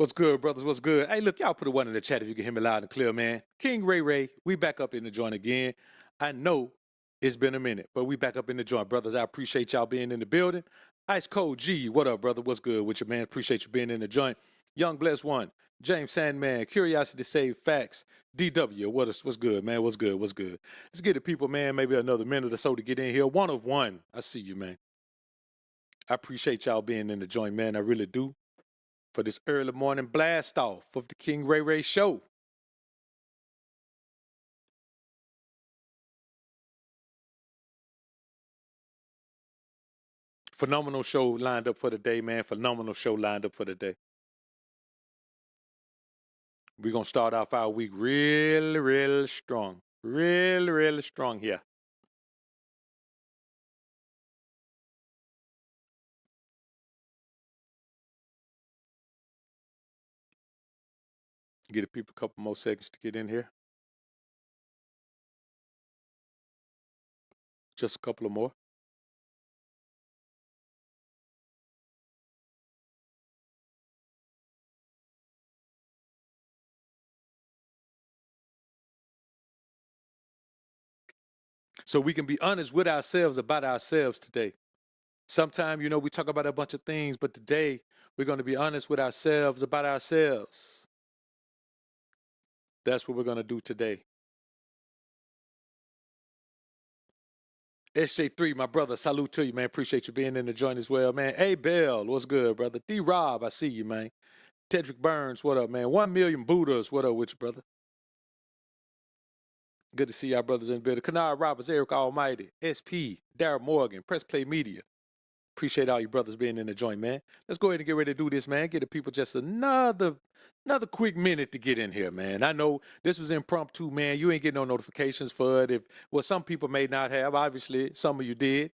What's good, brothers? What's good? Hey, look, y'all put a one in the chat if you can hear me loud and clear, man. King Ray Ray, we back up in the joint again. I know it's been a minute, but we back up in the joint, brothers. I appreciate y'all being in the building. Ice Cold G, what up, brother? What's good with you, man? Appreciate you being in the joint. Young Blessed One, James Sandman, Curiosity Save Facts, DW, what's good, man? What's good? What's good? Let's get the people, man, maybe another minute or so to get in here. One of one. I see you, man. I appreciate y'all being in the joint, man. I really do. For this early morning blast off of the King Ray Ray Show. Phenomenal show lined up for the day, man. Phenomenal show lined up for the day. We're going to start off our week really, really strong. Really, really strong here. Give the people a couple more seconds to get in here. Just a couple of more. So we can be honest with ourselves about ourselves today. Sometimes, we talk about a bunch of things, but today we're going to be honest with ourselves about ourselves. That's what we're going to do today. SJ3, my brother, salute to you, man. Appreciate you being in the joint as well, man. Hey, Bell, what's good, brother? D-Rob, I see you, man. Tedrick Burns, what up, man? 1 million Buddhas, what up with you, brother? Good to see y'all brothers in the building. Kanard Roberts, Eric Almighty, SP, Darren Morgan, Press Play Media. Appreciate all you brothers being in the joint, man. Let's go ahead and get ready to do this, man. Get the people just another quick minute to get in here, man. I know this was impromptu, man. You ain't getting no notifications for it. Some people may not have. Obviously, some of you did.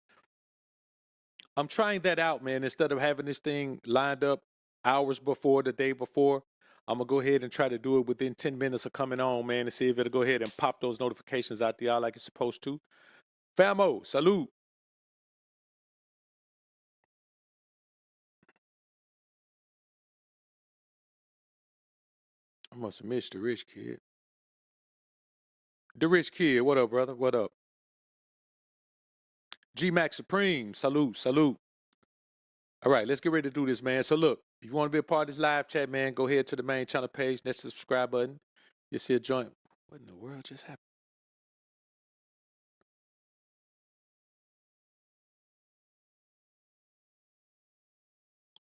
I'm trying that out, man. Instead of having this thing lined up hours before, the day before, I'm going to go ahead and try to do it within 10 minutes of coming on, man, and see if it'll go ahead and pop those notifications out there like it's supposed to. Famo, salute. I must have missed the rich kid. The rich kid, what up, brother? What up? G-Max Supreme, salute, salute. All right, let's get ready to do this, man. So look, if you want to be a part of this live chat, man, go ahead to the main channel page, next to the subscribe button. You'll see a joint. What in the world just happened?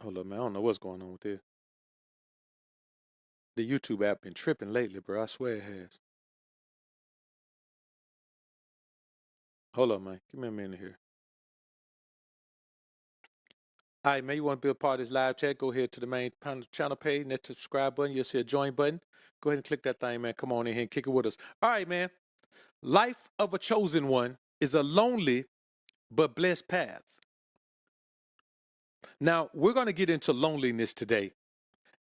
Hold up, man. I don't know what's going on with this. The YouTube app been tripping lately, bro. I swear it has. Hold up, man. Give me a minute here. All right, man. You want to be a part of this live chat? Go ahead to the main channel page, next to the subscribe button. You'll see a join button. Go ahead and click that thing, man. Come on in here and kick it with us. All right, man. Life of a chosen one is a lonely but blessed path. Now, we're going to get into loneliness today.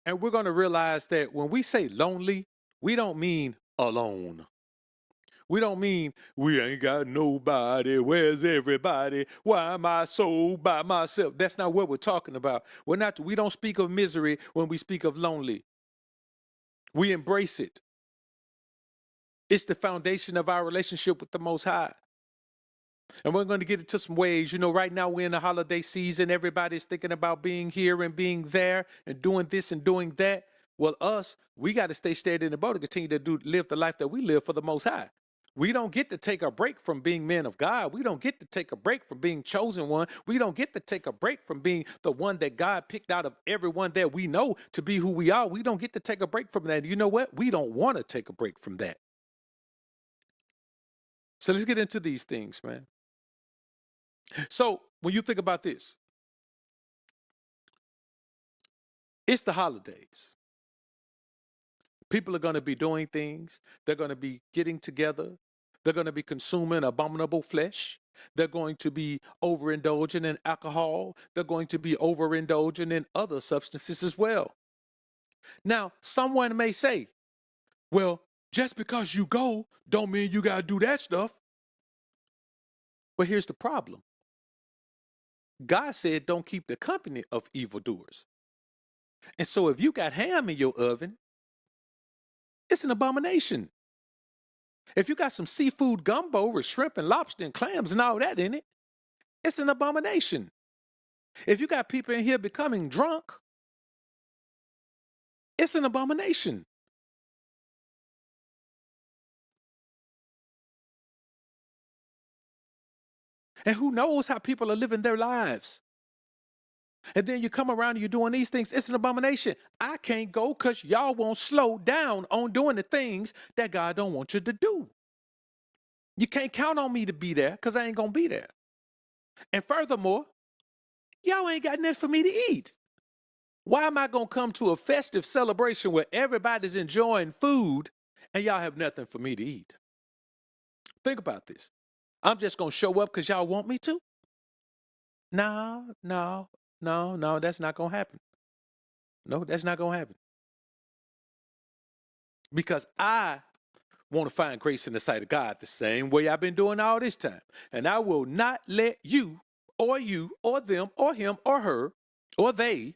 And we're going to realize that when we say lonely, we don't mean alone. We don't mean we ain't got nobody. Where's everybody? Why am I so by myself? That's not what we're talking about. We don't speak of misery when we speak of lonely. We embrace it. It's the foundation of our relationship with the Most High. And we're going to get into some ways. Right now we're in the holiday season. Everybody's thinking about being here and being there and doing this and doing that. Well, we got to stay steady in the boat and continue to live the life that we live for the Most High. We don't get to take a break from being men of God. We don't get to take a break from being chosen one. We don't get to take a break from being the one that God picked out of everyone that we know to be who we are. We don't get to take a break from that. You know what? We don't want to take a break from that. So let's get into these things, man. So when you think about this, it's the holidays. People are going to be doing things. They're going to be getting together. They're going to be consuming abominable flesh. They're going to be overindulging in alcohol. They're going to be overindulging in other substances as well. Now, someone may say, well, just because you go don't mean you got to do that stuff. But here's the problem. God said don't keep the company of evildoers. And so if you got ham in your oven, it's an abomination. If you got some seafood gumbo with shrimp and lobster and clams and all that in it, it's an abomination. If you got people in here becoming drunk, it's an abomination. And who knows how people are living their lives? And then you come around and you're doing these things, it's an abomination. I can't go because y'all won't slow down on doing the things that God don't want you to do. You can't count on me to be there because I ain't going to be there. And furthermore, y'all ain't got nothing for me to eat. Why am I going to come to a festive celebration where everybody's enjoying food and y'all have nothing for me to eat? Think about this. I'm just going to show up because y'all want me to? No, no, no, no, that's not going to happen. No, that's not going to happen. Because I want to find grace in the sight of God the same way I've been doing all this time. And I will not let you or them or him or her or they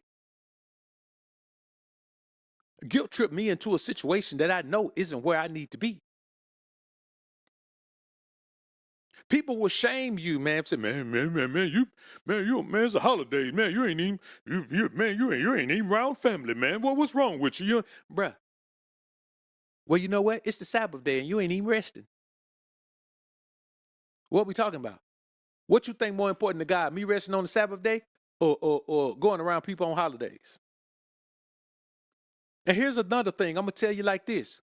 guilt trip me into a situation that I know isn't where I need to be. People will shame you, man. Say, man, it's a holiday, man. You ain't even, you ain't even around family, man. What's wrong with you? Bruh. Well, you know what? It's the Sabbath day, and you ain't even resting. What we talking about? What you think more important to God? Me resting on the Sabbath day, or going around people on holidays? And here's another thing. I'm gonna tell you like this: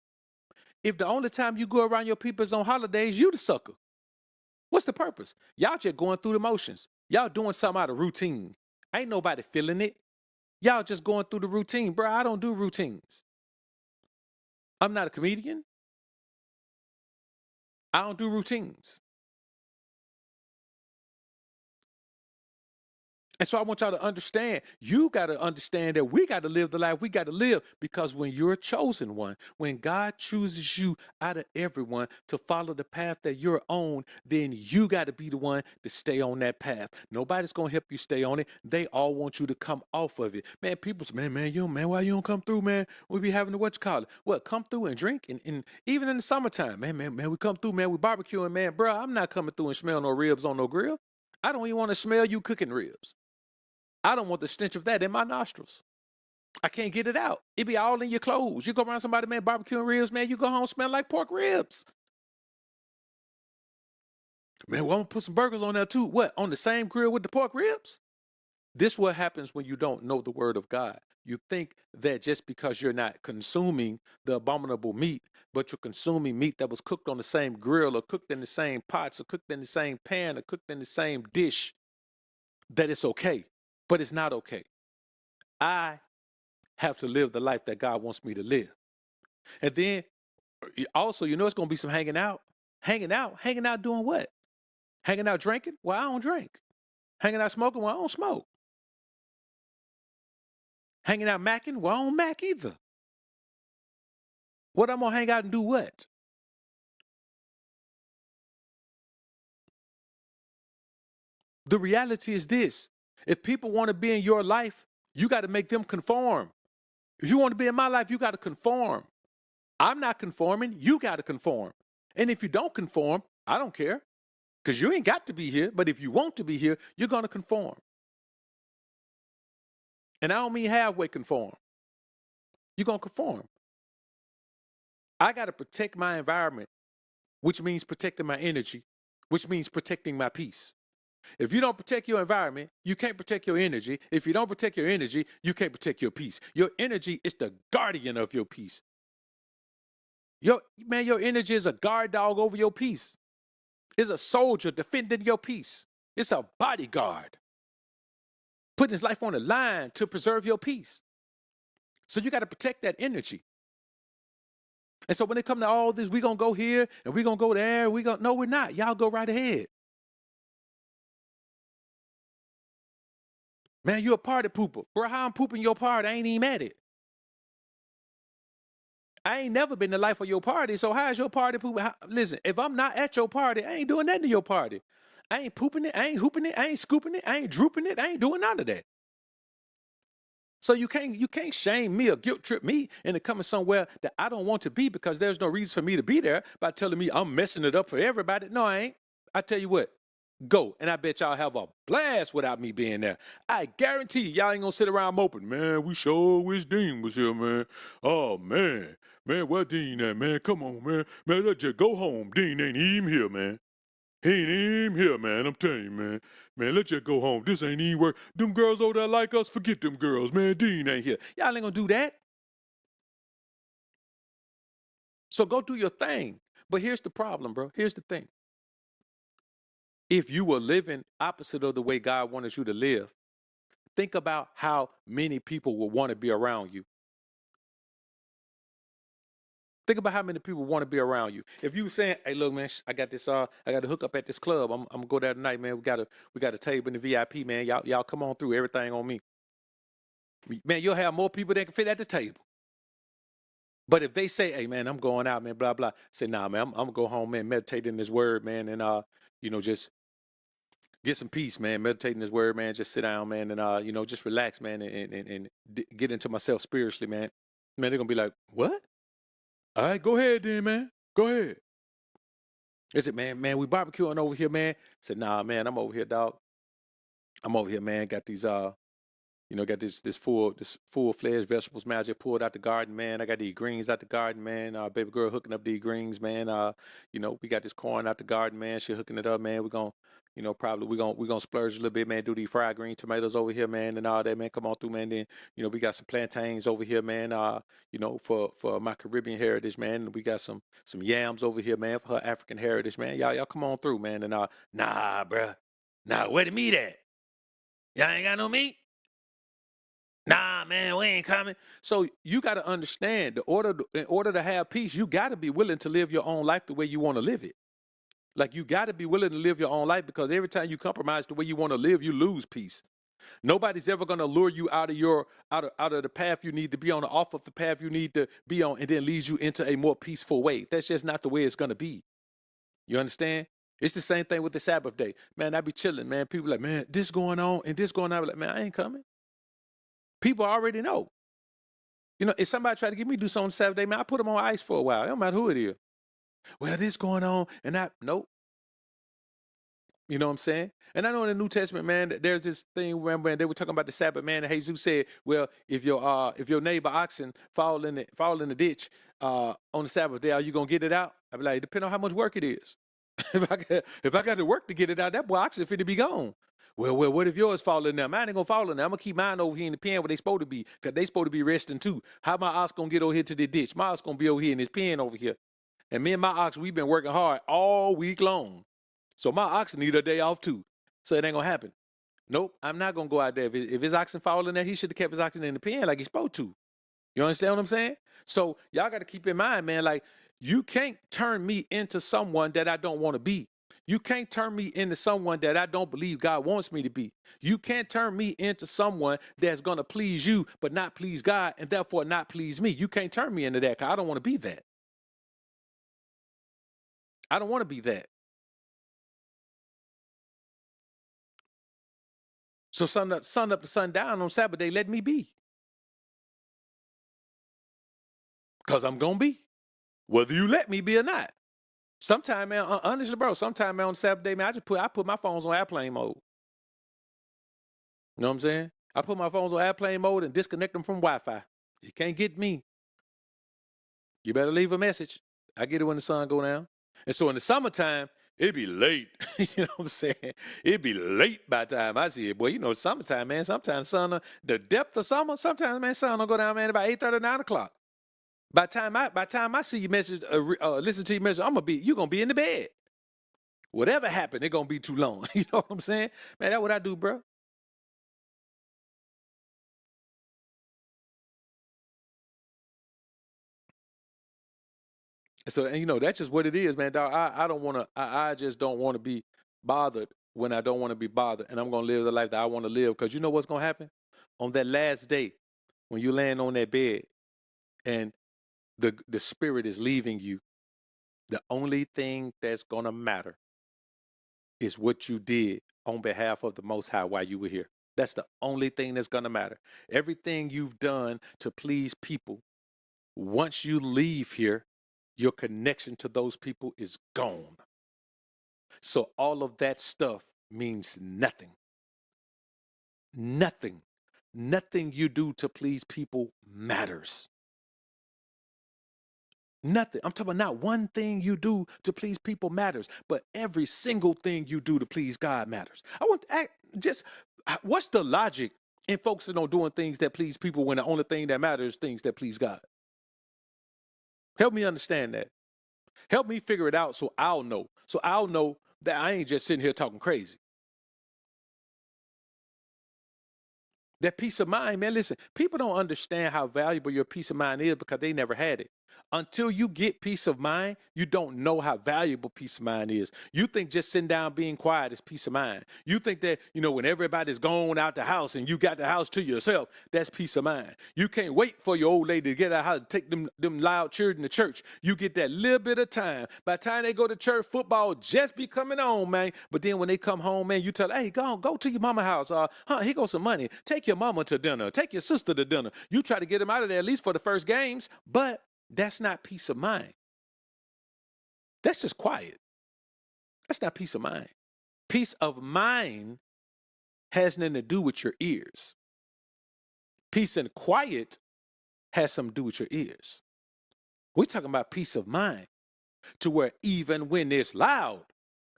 if the only time you go around your people is on holidays, you the sucker. What's the purpose? Y'all just going through the motions. Y'all doing something out of routine. Ain't nobody feeling it. Y'all just going through the routine. Bro, I don't do routines. I'm not a comedian. I don't do routines. And so I want y'all to understand, you got to understand that we got to live the life we got to live, because when you're a chosen one, when God chooses you out of everyone to follow the path that you're on, then you got to be the one to stay on that path. Nobody's going to help you stay on it. They all want you to come off of it. Man, people say, man, why you don't come through, man? We be having to, what you call it? What, come through and drink? And even in the summertime, man, we come through, man, we barbecuing, man. Bro, I'm not coming through and smell no ribs on no grill. I don't even want to smell you cooking ribs. I don't want the stench of that in my nostrils. I can't get it out. It be all in your clothes. You go around somebody, man, barbecuing ribs, man, you go home smell like pork ribs. Man, well, I'm gonna put some burgers on there too. What, on the same grill with the pork ribs? This what happens when you don't know the word of God. You think that just because you're not consuming the abominable meat, but you're consuming meat that was cooked on the same grill or cooked in the same pots or cooked in the same pan or cooked in the same dish, that it's okay. But it's not okay. I have to live the life that God wants me to live. And then also, it's going to be some hanging out. Hanging out doing what? Hanging out drinking? Well, I don't drink. Hanging out smoking? Well, I don't smoke. Hanging out macking? Well, I don't mac either. What, I'm going to hang out and do what? The reality is this. If people want to be in your life, you got to make them conform. If you want to be in my life, you got to conform. I'm not conforming. You got to conform. And if you don't conform, I don't care. Because you ain't got to be here. But if you want to be here, you're going to conform. And I don't mean halfway conform. You're going to conform. I got to protect my environment, which means protecting my energy, which means protecting my peace. If you don't protect your environment, you can't protect your energy. If you don't protect your energy, you can't protect your peace. Your energy is the guardian of your peace. Your energy is a guard dog over your peace. It's a soldier defending your peace. It's a bodyguard putting his life on the line to preserve your peace. So you got to protect that energy. And so when it comes to all this, we're going to go here and we're going to go there. No, we're not. Y'all go right ahead. Man, you're a party pooper. Bro, how I'm pooping your party, I ain't even at it. I ain't never been the life of your party, so how's your party pooping? Listen, if I'm not at your party, I ain't doing nothing to your party. I ain't pooping it, I ain't hooping it, I ain't scooping it, I ain't drooping it, I ain't doing none of that. So you can't shame me or guilt trip me into coming somewhere that I don't want to be because there's no reason for me to be there by telling me I'm messing it up for everybody. No, I ain't. I tell you what, go. And I bet y'all have a blast without me being there. I guarantee you, y'all ain't gonna sit around moping. Man, we sure wish Dean was here, man. Oh, man. Man, where Dean at, man? Come on, man. Man, let's just go home. Dean ain't even here, man. He ain't even here, man. I'm telling you, man. Man, let's just go home. This ain't even work. Them girls over there like us, forget them girls, man. Dean ain't here. Y'all ain't gonna do that. So go do your thing. But here's the problem, bro. Here's the thing. If you were living opposite of the way God wanted you to live, think about how many people will want to be around you. Think about how many people want to be around you. If you were saying, "Hey, look, man, I got this. I got to hook up at this club. I'm gonna go there tonight, man. We got a table in the VIP, man. Y'all come on through. Everything on me, man. You'll have more people that can fit at the table." But if they say, "Hey, man, I'm going out, man, blah blah," say, "Nah, man, I'm gonna go home, man, meditate in this word, man, and just get some peace, man. Meditate in this word, man. Just sit down, man, and just relax, man, and get into myself spiritually, man." Man, they're gonna be like, "What? All right, go ahead, then, man. Go ahead." Is it, man, we barbecuing over here, man? Said, "Nah, man, I'm over here, dog. I'm over here, man. Got these got this full fledged vegetables, man. I just pulled out the garden, man. I got these greens out the garden, man. Baby girl hooking up these greens, man. We got this corn out the garden, man. She hooking it up, man. We're gonna, probably we're gonna splurge a little bit, man. Do these fried green tomatoes over here, man, and all that, man. Come on through, man. Then, we got some plantains over here, man. For my Caribbean heritage, man. And we got some yams over here, man, for her African heritage, man. Y'all come on through, man. And nah, bruh. Nah, where the meat at? Y'all ain't got no meat? Nah, man, we ain't coming. So you got to understand in order to have peace, you got to be willing to live your own life the way you want to live it. Like you got to be willing to live your own life because every time you compromise the way you want to live, you lose peace. Nobody's ever going to lure you out of the path you need to be on, or off of the path you need to be on, and then lead you into a more peaceful way. That's just not the way it's going to be. You understand? It's the same thing with the Sabbath day. Man, I be chilling, man. People like, man, this going on and this going on. I'm like, man, I ain't coming. People already know. If somebody try to get me to do something Saturday, man, I put them on ice for a while. It don't matter who it is. Well, this going on, and nope. You know what I'm saying? And I know in the New Testament, man, there's this thing when they were talking about the Sabbath, man, and Jesus said, well, if your neighbor oxen fall in the ditch on the Sabbath day, are you gonna get it out? I be like, depending on how much work it is. if I got to work to get it out, that boy oxen fit to be gone. Well, what if yours fall in there? Mine ain't gonna fall in there. I'm gonna keep mine over here in the pen where they supposed to be, cause they supposed to be resting too. How my ox gonna get over here to the ditch? My ox gonna be over here in his pen over here. And me and my ox, we've been working hard all week long. So my ox need a day off too. So it ain't gonna happen. Nope, I'm not gonna go out there. If his oxen fall in there, he should have kept his oxen in the pen like he's supposed to. You understand what I'm saying? So y'all got to keep in mind, man, like you can't turn me into someone that I don't want to be. You can't turn me into someone that I don't believe God wants me to be. You can't turn me into someone that's going to please you, but not please God, and therefore not please me. You can't turn me into that because I don't want to be that. I don't want to be that. So sun up to sundown on Sabbath day, let me be. Because I'm going to be. Whether you let me be or not. Sometime, man, honestly, bro, sometime, man, on Saturday, man, I put my phones on airplane mode. You know what I'm saying? I put my phones on airplane mode and disconnect them from Wi-Fi. You can't get me. You better leave a message. I get it when the sun go down. And so in the summertime, it'd be late. You know what I'm saying? It'd be late by the time I see it. Boy, summertime, man, sometimes the depth of summer, sometimes, man, sun will go down, man, about 8:30, 9 o'clock. By the time I see your message, listen to your message, you're gonna be in the bed. Whatever happened, it's gonna be too long. You know what I'm saying? Man, that's what I do, bro. So, and that's just what it is, man, dog. I don't want to. I just don't want to be bothered when I don't want to be bothered, and I'm gonna live the life that I want to live. Because you know what's gonna happen on that last day when you land on that bed and the spirit is leaving you. The only thing that's gonna matter is what you did on behalf of the Most High while you were here. That's the only thing that's going to matter. Everything you've done to please people, once you leave here, your connection to those people is gone. So all of that stuff means nothing. Nothing. Nothing you do to please people matters. Nothing. I'm talking about not one thing you do to please people matters, but every single thing you do to please God matters. I want to ask, just what's the logic in focusing on doing things that please people when the only thing that matters is things that please God? Help me understand that. Help me figure it out so I'll know. So I'll know that I ain't just sitting here talking crazy. That peace of mind, man, listen, people don't understand how valuable your peace of mind is because they never had it. Until you get peace of mind, you don't know how valuable peace of mind is. You think just sitting down being quiet is peace of mind. You think that, when everybody's gone out the house and you got the house to yourself, that's peace of mind. You can't wait for your old lady to get out of the house, take them loud children to church. You get that little bit of time. By the time they go to church, football just be coming on, man. But then when they come home, man, you tell them, hey, go to your mama house. Here goes some money. Take your mama to dinner. Take your sister to dinner. You try to get them out of there at least for the first games, but that's not peace of mind. That's just quiet. That's not peace of mind. Peace of mind has nothing to do with your ears. Peace and quiet has something to do with your ears. We're talking about peace of mind to where even when it's loud,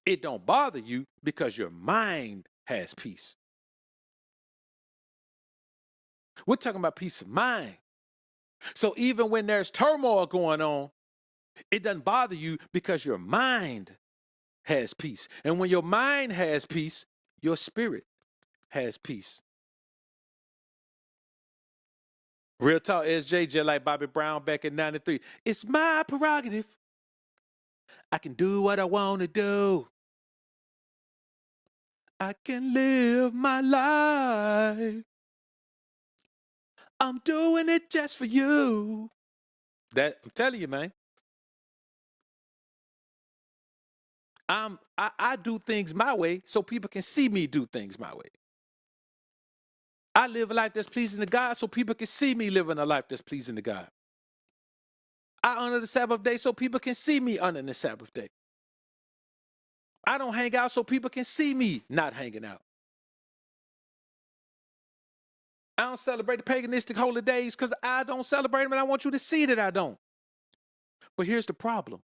it don't bother you because your mind has peace. We're talking about peace of mind. So even when there's turmoil going on, it doesn't bother you because your mind has peace. And when your mind has peace, your spirit has peace. Real talk, SJ, just like Bobby Brown back in 93. It's my prerogative. I can do what I want to do. I can live my life. I'm doing it just for you. That I'm telling you, man. I do things my way so people can see me do things my way. I live a life that's pleasing to God so people can see me living a life that's pleasing to God. I honor the Sabbath day so people can see me honoring the Sabbath day. I don't hang out so people can see me not hanging out. I don't celebrate the paganistic holy days because I don't celebrate them and I want you to see that I don't. But here's the problem.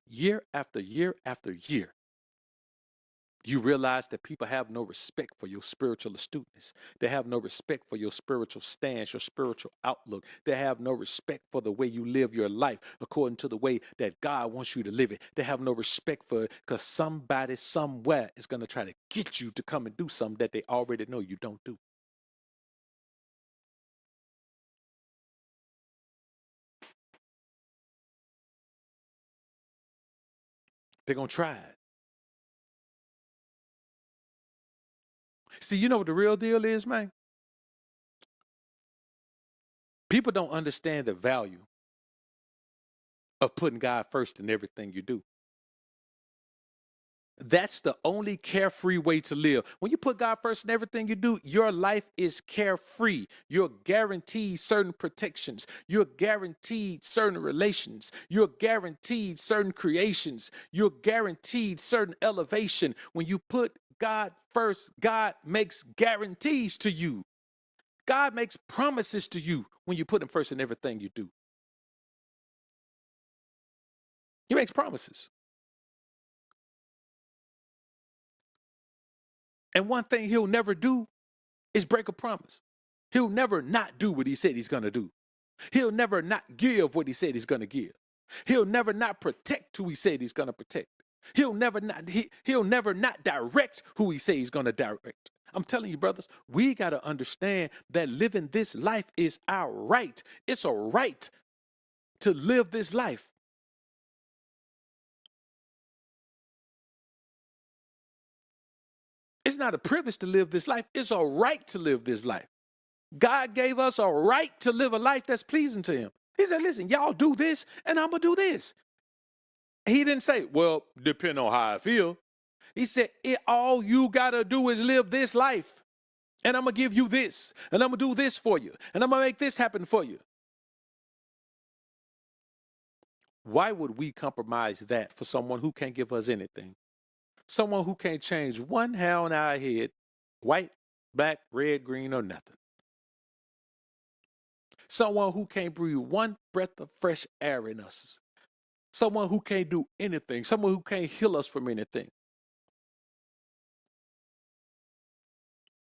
Year after year after year, you realize that people have no respect for your spiritual astuteness. They have no respect for your spiritual stance, your spiritual outlook. They have no respect for the way you live your life according to the way that God wants you to live it. They have no respect for it because somebody somewhere is going to try to get you to come and do something that they already know you don't do. They're going to try it. See, you know what the real deal is, man? People don't understand the value of putting God first in everything you do. That's the only carefree way to live. When you put God first in everything you do, your life is carefree. You're guaranteed certain protections. You're guaranteed certain relations. You're guaranteed certain creations. You're guaranteed certain elevation. When you put God first, God makes guarantees to you. God makes promises to you when you put him first in everything you do. He makes promises. And one thing he'll never do is break a promise. He'll never not do what he said he's going to do. He'll never not give what he said he's going to give. He'll never not protect who he said he's going to protect. He'll never not direct who he said he's going to direct. I'm telling you, brothers, we got to understand that living this life is our right. It's a right to live this life. It's not a privilege to live this life. It's a right to live this life. God gave us a right to live a life that's pleasing to him. He said, listen, y'all do this and I'm going to do this. He didn't say, well, depend on how I feel. He said, all you got to do is live this life. And I'm going to give you this. And I'm going to do this for you. And I'm going to make this happen for you. Why would we compromise that for someone who can't give us anything? Someone who can't change one hair on our head, white, black, red, green, or nothing. Someone who can't breathe one breath of fresh air in us. Someone who can't do anything. Someone who can't heal us from anything.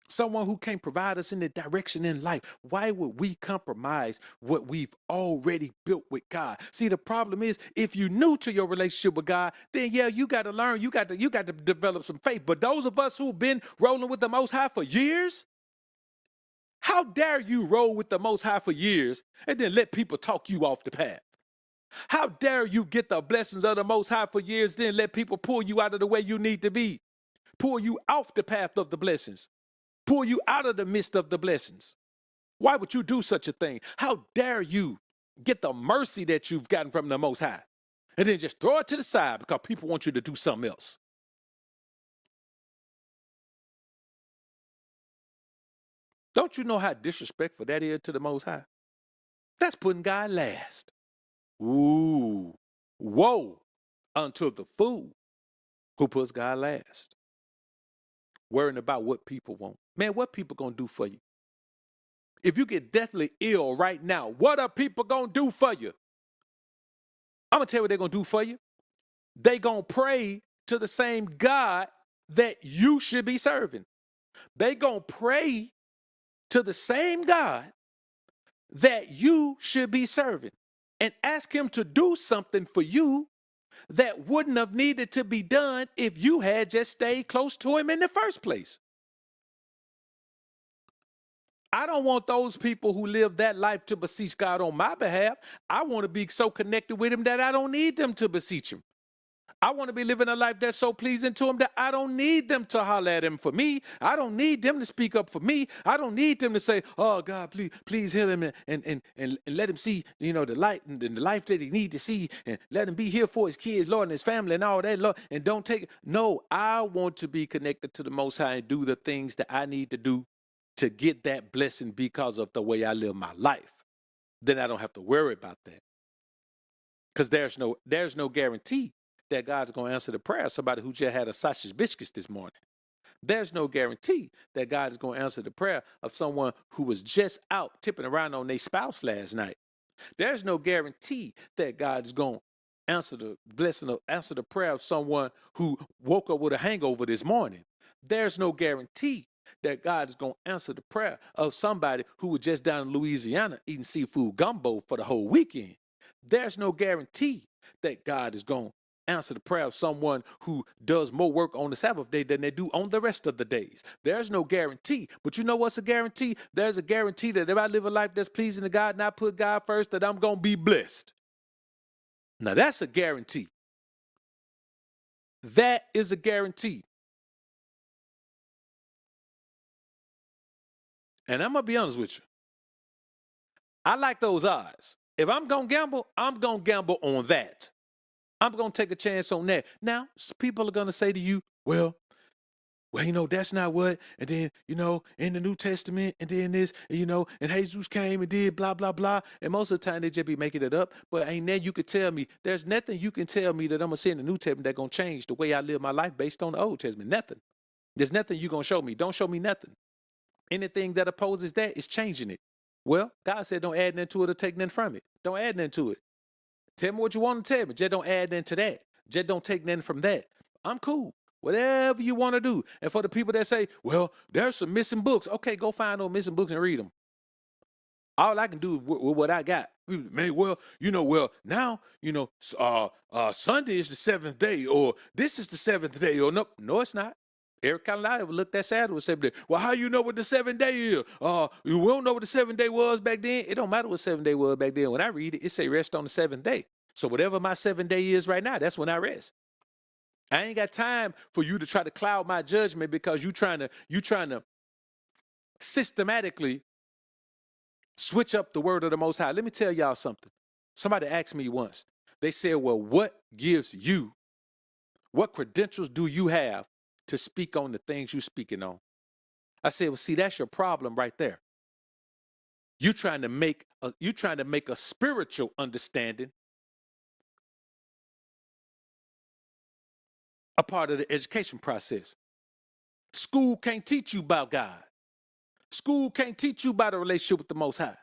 Someone who can't provide us any direction in life. Why would we compromise what we've already built with God? See, the problem is, if you're new to your relationship with God, then yeah, you got to learn. You got to develop some faith. But those of us who've been rolling with the Most High for years, how dare you roll with the Most High for years and then let people talk you off the path? How dare you get the blessings of the Most High for years, then let people pull you out of the way you need to be, pull you off the path of the blessings, pull you out of the midst of the blessings? Why would you do such a thing? How dare you get the mercy that you've gotten from the Most High and then just throw it to the side because people want you to do something else? Don't you know how disrespectful that is to the Most High? That's putting God last. Ooh, woe unto the fool who puts God last. Worrying about what people want. Man, what people gonna do for you? If you get deathly ill right now, what are people gonna do for you? I'm gonna tell you what they're gonna do for you. They gonna pray to the same God that you should be serving. They gonna pray to the same God that you should be serving and ask him to do something for you that wouldn't have needed to be done if you had just stayed close to him in the first place. I don't want those people who live that life to beseech God on my behalf. I want to be so connected with him that I don't need them to beseech him. I want to be living a life that's so pleasing to him that I don't need them to holler at him for me. I don't need them to speak up for me. I don't need them to say, oh, God, please heal him and let him see, the light and the life that he needs to see, and let him be here for his kids, Lord, and his family and all that, Lord, and don't take it. No, I want to be connected to the Most High and do the things that I need to do to get that blessing because of the way I live my life. Then I don't have to worry about that. Because there's no guarantee that God's going to answer the prayer of somebody who just had a sausage biscuits this morning. There's no guarantee that God is going to answer the prayer of someone who was just out tipping around on their spouse last night. There's no guarantee that God is going to answer the prayer of someone who woke up with a hangover this morning. There's no guarantee that God is going to answer the prayer of somebody who was just down in Louisiana eating seafood gumbo for the whole weekend. There's no guarantee that God is going to answer the prayer of someone who does more work on the Sabbath day than they do on the rest of the days. There's no guarantee. But you know what's a guarantee? There's a guarantee that if I live a life that's pleasing to God and I put God first, that I'm going to be blessed. Now that's a guarantee. That is a guarantee. And I'm going to be honest with you. I like those odds. If I'm going to gamble, I'm going to gamble on that. I'm going to take a chance on that. Now, people are going to say to you, well, that's not what, and then, in the New Testament, and then this, and Jesus came and did blah, blah, blah. And most of the time they just be making it up. But ain't that you could tell me, there's nothing you can tell me that I'm going to see in the New Testament that's going to change the way I live my life based on the Old Testament. Nothing. There's nothing you're going to show me. Don't show me nothing. Anything that opposes that is changing it. Well, God said don't add nothing to it or take nothing from it. Don't add nothing to it. Tell me what you want to tell me. Just don't add nothing to that. Just don't take nothing from that. I'm cool. Whatever you want to do. And for the people that say, well, there's some missing books. Okay, go find those missing books and read them. All I can do with what I got. Now, Sunday is the seventh day, or this is the seventh day, or no, it's not. Eric Carolina would look that sad and say, well, how you know what the 7th day is? You don't know what the 7th day was back then. It don't matter what 7th day was back then. When I read it, it say rest on the 7th day. So whatever my 7th day is right now, that's when I rest. I ain't got time for you to try to cloud my judgment because you trying to systematically switch up the word of the Most High. Let me tell y'all something. Somebody asked me once. They said, well, what credentials do you have to speak on the things you're speaking on? I said, well, see, that's your problem right there. You're trying to make a spiritual understanding a part of the education process. School can't teach you about God. School can't teach you about a relationship with the Most High.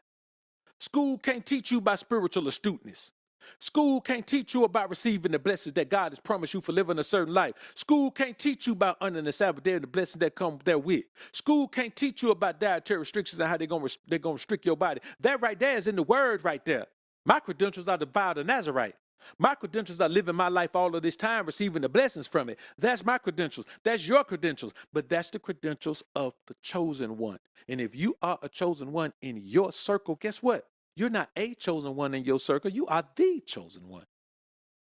School can't teach you about spiritual astuteness. School can't teach you about receiving the blessings that God has promised you for living a certain life. School can't teach you about honoring the Sabbath day and the blessings that come therewith. School can't teach you about dietary restrictions and how they're gonna restrict your body. That right there is in the word right there. My credentials are the vow of the Nazarite. My credentials are living my life all of this time, receiving the blessings from it. That's my credentials. That's your credentials. But that's the credentials of the chosen one. And if you are a chosen one in your circle, guess what? You're not a chosen one in your circle. You are the chosen one.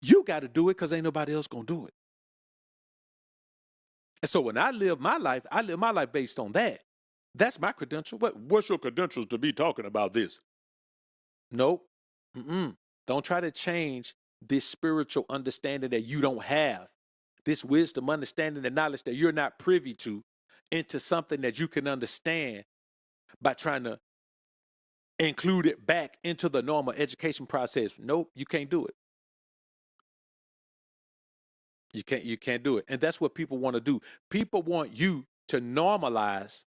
You got to do it because ain't nobody else going to do it. And so when I live my life based on that. That's my credential. What's your credentials to be talking about this? Nope. Don't try to change this spiritual understanding that you don't have, this wisdom, understanding, and knowledge that you're not privy to, into something that you can understand by trying to include it back into the normal education process. Nope, you can't do it. You can't do it. And that's what people want to do. People want you to normalize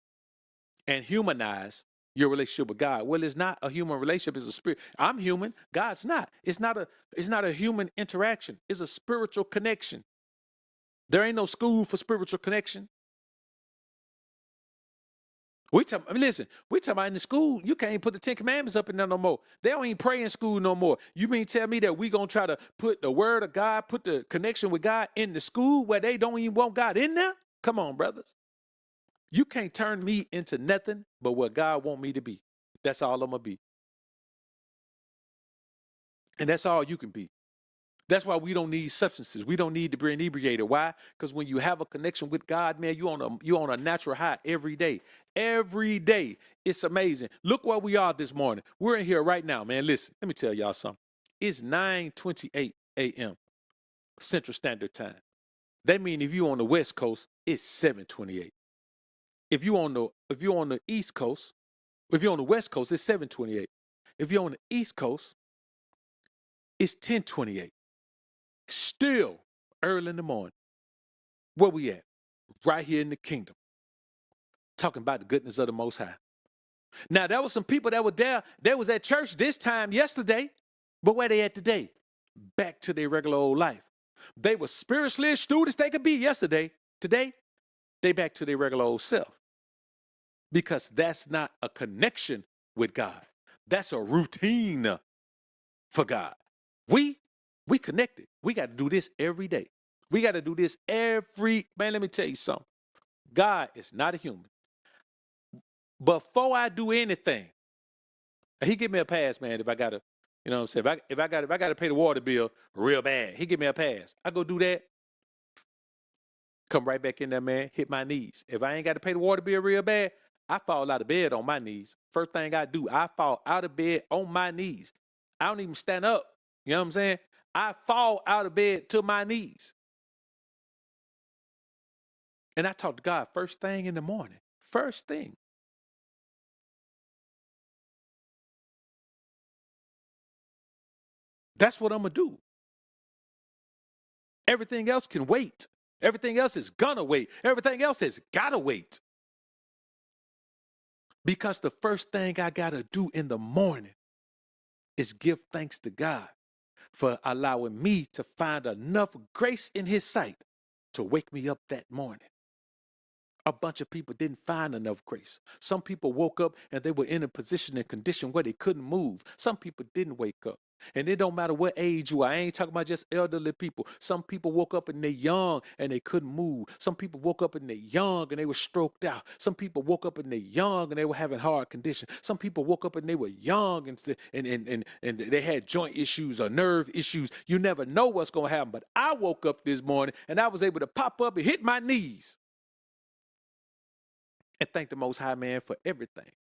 and humanize your relationship with God. Well, it's not a human relationship, it's a spirit. I'm human, God's not. It's not a human interaction. It's a spiritual connection. There ain't no school for spiritual connection. We talking about in the school, you can't put the 10 Commandments up in there no more. They don't even pray in school no more. You mean tell me that we gonna try to put the word of God, put the connection with God in the school where they don't even want God in there? Come on, brothers. You can't turn me into nothing but what God want me to be. That's all I'm gonna be. And that's all you can be. That's why we don't need substances. We don't need to be inebriated. Why? Because when you have a connection with God, man, you on a natural high every day. Every day. It's amazing. Look where we are this morning. We're in here right now, man. Listen, let me tell y'all something. It's 9:28 a.m. Central Standard Time. That means if you're on the West Coast, it's 7:28. If you're on the East Coast, if you're on the West Coast, it's 7:28. If you're on the East Coast, it's 10:28. Still early in the morning. Where we at? Right here in the kingdom. Talking about the goodness of the Most High. Now, there was some people that were there. They was at church this time yesterday. But where they at today? Back to their regular old life. They were spiritually astute as they could be yesterday. Today, they back to their regular old self. Because that's not a connection with God. That's a routine for God. We connected. We got to do this every day. We got to do this man, let me tell you something. God is not a human. Before I do anything, he give me a pass, man, if I gotta, you know what I'm saying? If I gotta pay the water bill real bad, he give me a pass. I go do that, come right back in there, man, hit my knees. If I ain't gotta pay the water bill real bad, I fall out of bed on my knees. First thing I do, I fall out of bed on my knees. I don't even stand up. You know what I'm saying? I fall out of bed to my knees. And I talk to God first thing in the morning. First thing. That's what I'm going to do. Everything else can wait. Everything else is going to wait. Everything else has got to wait. Because the first thing I got to do in the morning is give thanks to God for allowing me to find enough grace in his sight to wake me up that morning. A bunch of people didn't find enough grace. Some people woke up and they were in a position and condition where they couldn't move. Some people didn't wake up. And it don't matter what age you are. I ain't talking about just elderly people. Some people woke up and they're young and they couldn't move. Some people woke up and they're young and they were stroked out. Some people woke up and they're young and they were having hard conditions. Some people woke up and they were young and they had joint issues or nerve issues. You never know what's going to happen. But I woke up this morning and I was able to pop up and hit my knees and thank the Most High, man, for everything.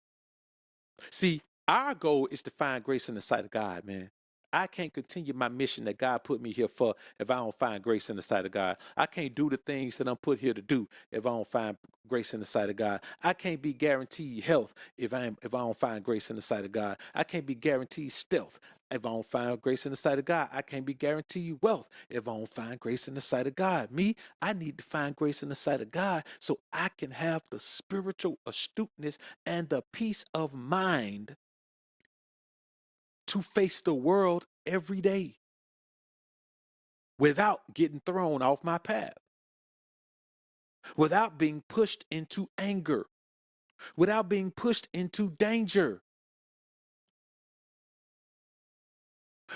See, our goal is to find grace in the sight of God, man. I can't continue my mission that God put me here for if I don't find grace in the sight of God. I can't do the things that I'm put here to do if I don't find grace in the sight of God. I can't be guaranteed health if I don't find grace in the sight of God. I can't be guaranteed stealth if I don't find grace in the sight of God. I can't be guaranteed wealth if I don't find grace in the sight of God. Me, I need to find grace in the sight of God so I can have the spiritual astuteness and the peace of mind to face the world every day without getting thrown off my path, without being pushed into anger, without being pushed into danger,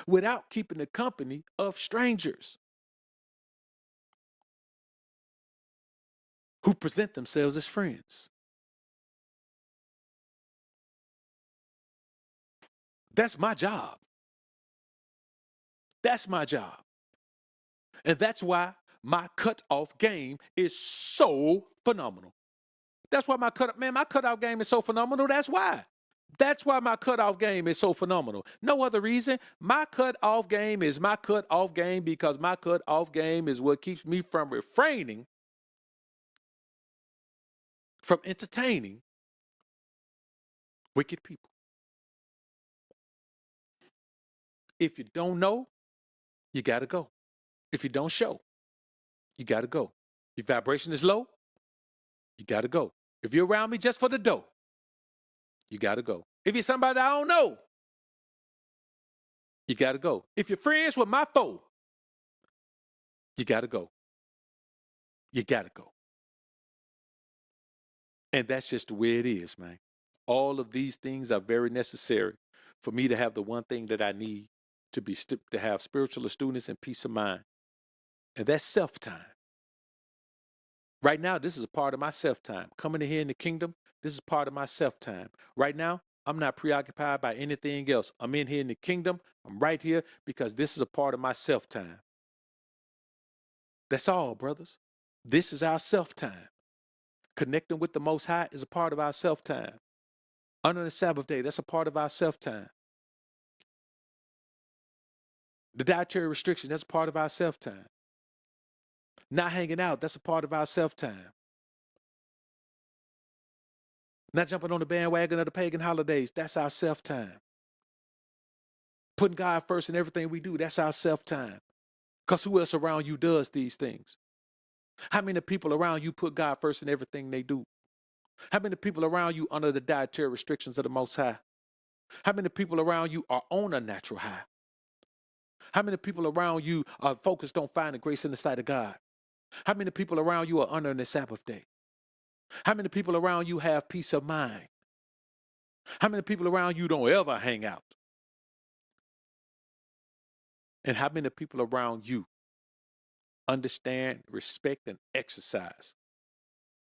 without keeping the company of strangers who present themselves as friends. That's my job. That's my job. And that's why my cutoff game is so phenomenal. That's why my cutoff game is so phenomenal. That's why. That's why my cutoff game is so phenomenal. No other reason. My cutoff game is my cutoff game because my cutoff game is what keeps me from refraining from entertaining wicked people. If you don't know, you got to go. If you don't show, you got to go. Your vibration is low, you got to go. If you're around me just for the dough, you got to go. If you're somebody I don't know, you got to go. If you're friends with my foe, you got to go. You got to go. And that's just the way it is, man. All of these things are very necessary for me to have the one thing that I need to have spiritual astuteness and peace of mind. And that's self-time. Right now, this is a part of my self-time. Coming in here in the kingdom, this is part of my self-time. Right now, I'm not preoccupied by anything else. I'm in here in the kingdom. I'm right here because this is a part of my self-time. That's all, brothers. This is our self-time. Connecting with the Most High is a part of our self-time. Under the Sabbath day, that's a part of our self-time. The dietary restriction, that's a part of our self-time. Not hanging out, that's a part of our self-time. Not jumping on the bandwagon of the pagan holidays, that's our self-time. Putting God first in everything we do, that's our self-time. Because who else around you does these things? How many people around you put God first in everything they do? How many people around you under the dietary restrictions of the Most High? How many people around you are on a natural high? How many people around you are focused on finding grace in the sight of God? How many people around you are under the Sabbath day? How many people around you have peace of mind? How many people around you don't ever hang out? And how many people around you understand, respect, and exercise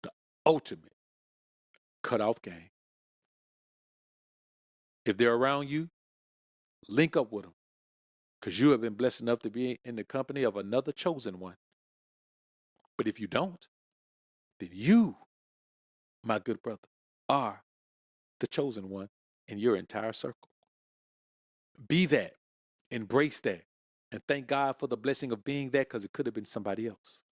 the ultimate cutoff game? If they're around you, link up with them because you have been blessed enough to be in the company of another chosen one. But if you don't, then you, my good brother, are the chosen one in your entire circle. Be that, embrace that, and thank God for the blessing of being that because it could have been somebody else.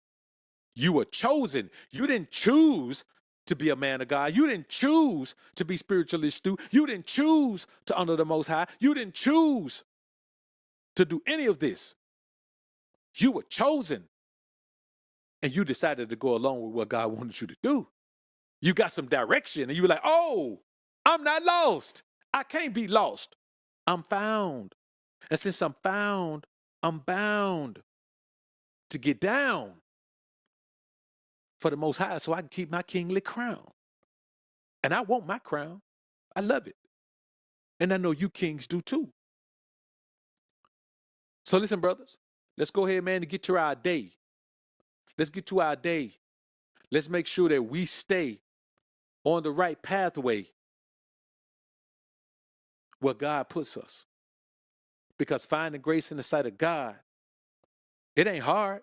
You were chosen. You didn't choose to be a man of God. You didn't choose to be spiritually astute. You didn't choose to honor the Most High. You didn't choose to do any of this. You were chosen. And you decided to go along with what God wanted you to do. You got some direction and you were like, oh, I'm not lost. I can't be lost. I'm found. And since I'm found, I'm bound to get down for the Most High so I can keep my kingly crown. And I want my crown. I love it. And I know you kings do too. So listen, brothers, let's go ahead, man, and get to our day. Let's get to our day. Let's make sure that we stay on the right pathway where God puts us. Because finding grace in the sight of God, it ain't hard.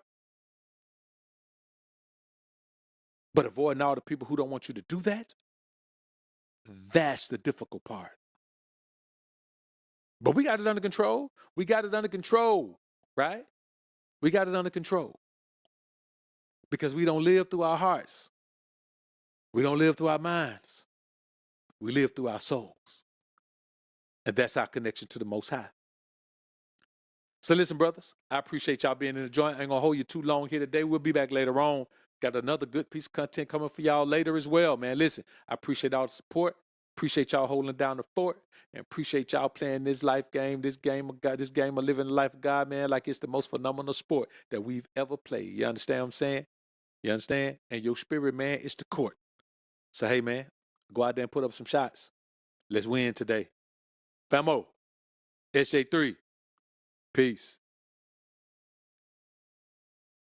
But avoiding all the people who don't want you to do that, that's the difficult part. But we got it under control. We got it under control, right? We got it under control because we don't live through our hearts. We don't live through our minds. We live through our souls. And that's our connection to the Most High. So listen, brothers, I appreciate y'all being in the joint. I ain't going to hold you too long here today. We'll be back later on. Got another good piece of content coming for y'all later as well, man. Listen, I appreciate all the support. Appreciate y'all holding down the fort, and appreciate y'all playing this life game, this game of God, this game of living the life of God, man, like it's the most phenomenal sport that we've ever played. You understand what I'm saying? You understand? And your spirit, man, is the court. So, hey, man, go out there and put up some shots. Let's win today. Famo, SJ3, peace.